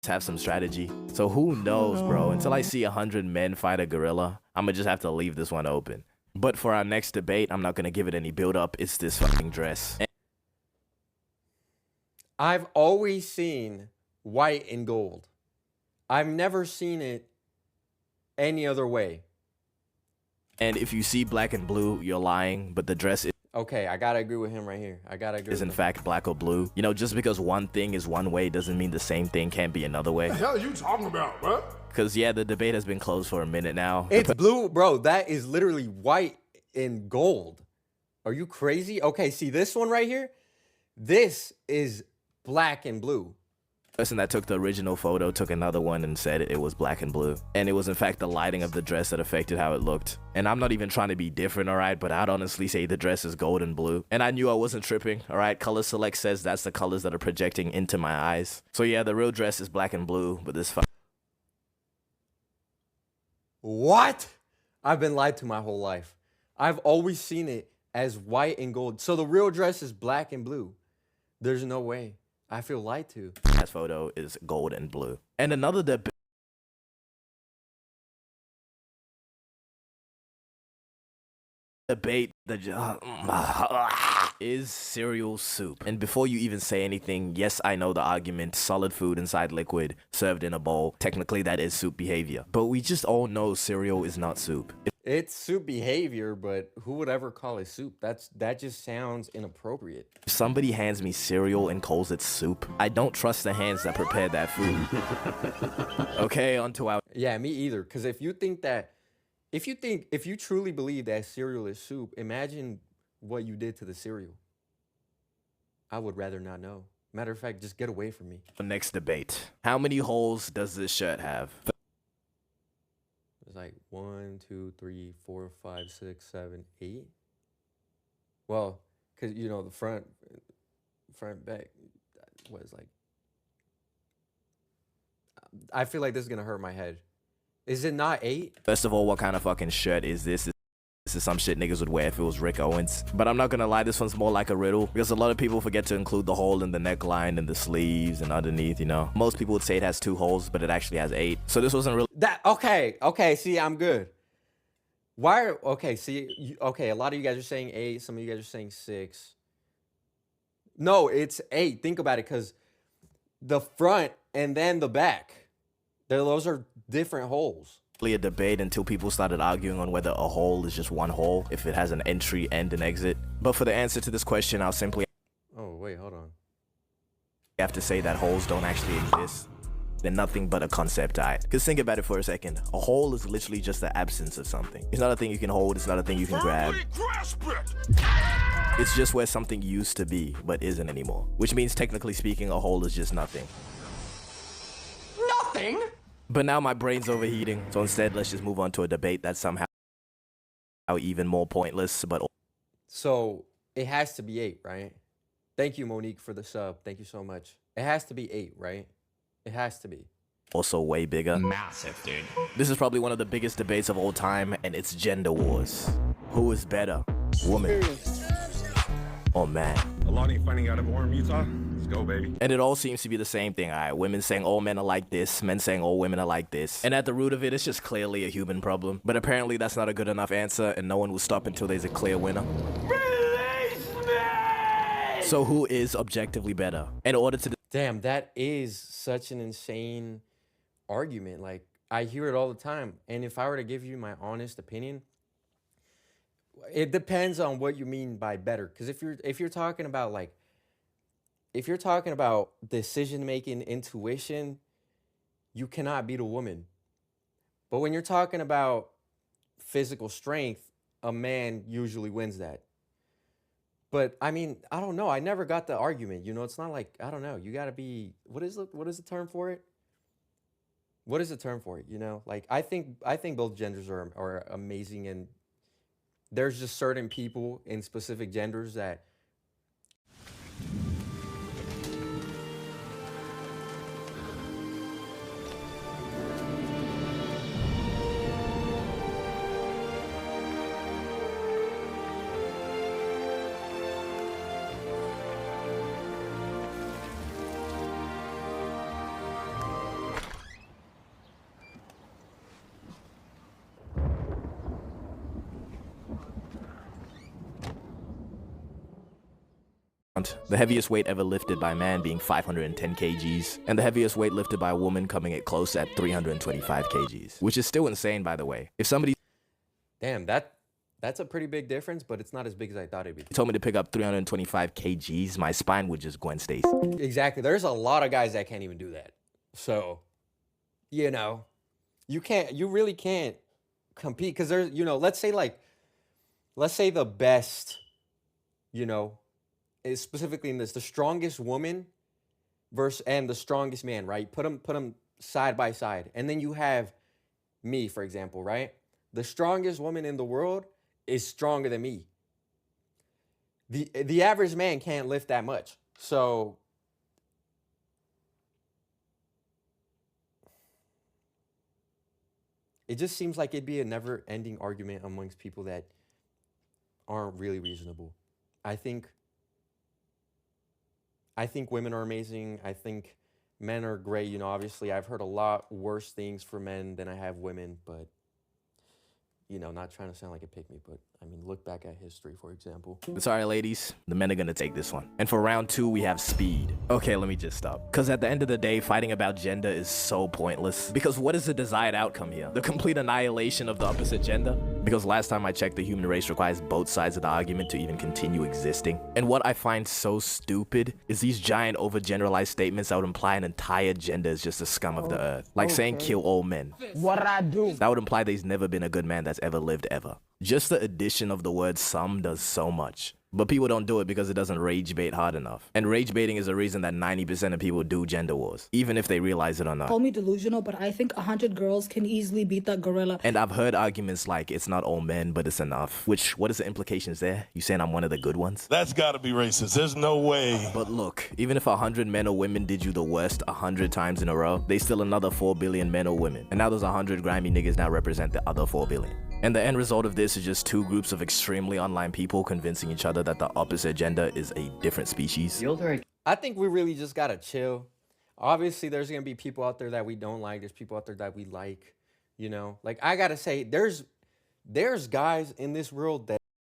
have some strategy. So who knows, bro? Until I see 100 men fight a gorilla, I'm gonna just have to leave this one open. But for our next debate, I'm not gonna give it any build up. It's this fucking dress. I've always seen white and gold. I've never seen it any other way. And if you see black and blue, you're lying, but the dress Okay, I gotta agree with him right here. I gotta agree is with in him. fact black or blue. You know, just because one thing is one way doesn't mean the same thing can't be another way. What the hell are you talking about, bro? Because, yeah, the debate has been closed for a minute now. It's blue, bro. That is literally white and gold. Are you crazy? Okay, see this one right here? This is black and blue. The person that took the original photo took another one and said it was black and blue. And it was in fact the lighting of the dress that affected how it looked. And I'm not even trying to be different, alright, but I'd honestly say the dress is gold and blue. And I knew I wasn't tripping, alright? Color Select says that's the colors that are projecting into my eyes. So yeah, the real dress is black and blue, but this What? I've been lied to my whole life. I've always seen it as white and gold. So the real dress is black and blue. There's no way. I feel lied to. that photo is gold and blue. And another debate that is cereal soup. And before you even say anything, yes, I know the argument, solid food inside liquid, served in a bowl. Technically, that is soup behavior. But we just all know cereal is not soup. It's soup behavior, but who would ever call it soup? That just sounds inappropriate. If somebody hands me cereal and calls it soup, I don't trust the hands that prepared that food. Okay, on to our... Yeah, me either. Because if you truly believe that cereal is soup, imagine what you did to the cereal. I would rather not know. Matter of fact, just get away from me. next debate. How many holes does this shirt have? It's like 1, 2, 3, 4, 5, 6, 7, 8. Well, because you know the front, back was like. I feel like this is gonna hurt my head. Is it not 8? First of all, what kind of fucking shirt is this? This is some shit niggas would wear if it was Rick Owens. But I'm not gonna lie, this one's more like a riddle because a lot of people forget to include the hole in the neckline and the sleeves and underneath, you know. Most people would say it has 2 holes, but it actually has 8. So this wasn't really Okay, see, I'm good. Okay, a lot of you guys are saying 8, some of you guys are saying 6. No, it's 8. Think about it, because the front and then the back, those are different holes. a debate until people started arguing on whether a hole is just one hole, if it has an entry and an exit. But for the answer to this question, I'll simply wait, hold on. have to say that holes don't actually exist. They're nothing but a concept art. Because think about it for a second. A hole is literally just the absence of something. It's not a thing you can hold, it's not a thing you can grab. It's just where something used to be, but isn't anymore. Which means, technically speaking, a hole is just nothing. Nothing? But now my brain's overheating, so instead let's just move on to a debate that's somehow even more pointless, but... So, it has to be 8, right? Thank you, Monique, for the sub. Thank you so much. It has to be 8, right? It has to be. Also way bigger. Massive, dude. This is probably one of the biggest debates of all time, and it's gender wars. Who is better, woman or man? Alani finding out of Orem, Utah. Let's go, baby. And it all seems to be the same thing, alright? Women saying all men are like this, men saying all women are like this. And at the root of it, it's just clearly a human problem. But apparently that's not a good enough answer, and no one will stop until there's a clear winner. Release me! So who is objectively better? In order to... Damn, that is such an insane argument. Like, I hear it all the time. And if I were to give you my honest opinion, it depends on what you mean by better. Because if you're talking about like, if you're talking about decision making, intuition, you cannot beat a woman. But when you're talking about physical strength, a man usually wins that. But I mean, I don't know. I never got the argument. You know, it's not like, I don't know. You got to be, what is the term for it? What is the term for it? You know, like I think both genders are amazing, and there's just certain people in specific genders that count, the heaviest weight ever lifted by a man being 510 kgs, and the heaviest weight lifted by a woman coming at close at 325 kgs, which is still insane, by the way. If somebody Damn, that's a pretty big difference, but it's not as big as I thought it'd be. told me to pick up 325 kgs, my spine would just Gwen Stacy. Exactly. There's a lot of guys that can't even do that. So, you know, you really can't compete because there's, you know, let's say the best, you know, is specifically in this, the strongest woman and the strongest man, right? Put them side by side. And then you have me, for example, right? The strongest woman in the world is stronger than me. The average man can't lift that much. So it just seems like it'd be a never-ending argument amongst people that aren't really reasonable. I think women are amazing. I think men are great. You know, obviously I've heard a lot worse things for men than I have women, but you know, not trying to sound like a pick me, but I mean, look back at history, for example. Sorry, ladies, the men are gonna take this one. And for round 2, we have speed. Okay, let me just stop. Because at the end of the day, fighting about gender is so pointless. Because what is the desired outcome here? The complete annihilation of the opposite gender? Because last time I checked, the human race requires both sides of the argument to even continue existing. And what I find so stupid is these giant overgeneralized statements that would imply an entire gender is just the scum of the earth. Like saying kill all men. What I do? That would imply there's never been a good man that's ever lived ever. Just the addition of the word some does so much. But people don't do it because it doesn't rage bait hard enough. And rage baiting is the reason that 90% of people do gender wars, even if they realize it or not. Call me delusional, but I think 100 girls can easily beat that gorilla. And I've heard arguments like it's not all men, but it's enough. Which, what is the implications there? You saying I'm one of the good ones? That's gotta be racist. There's no way. But look, even if 100 men or women did you the worst 100 times in a row, they still another 4 billion men or women. And now those 100 grimy niggas now represent the other 4 billion. And the end result of this is just two groups of extremely online people convincing each other that the opposite gender is a different species. I think we really just gotta chill. Obviously, there's gonna be people out there that we don't like. There's people out there that we like. You know, like I gotta say, there's guys in this world that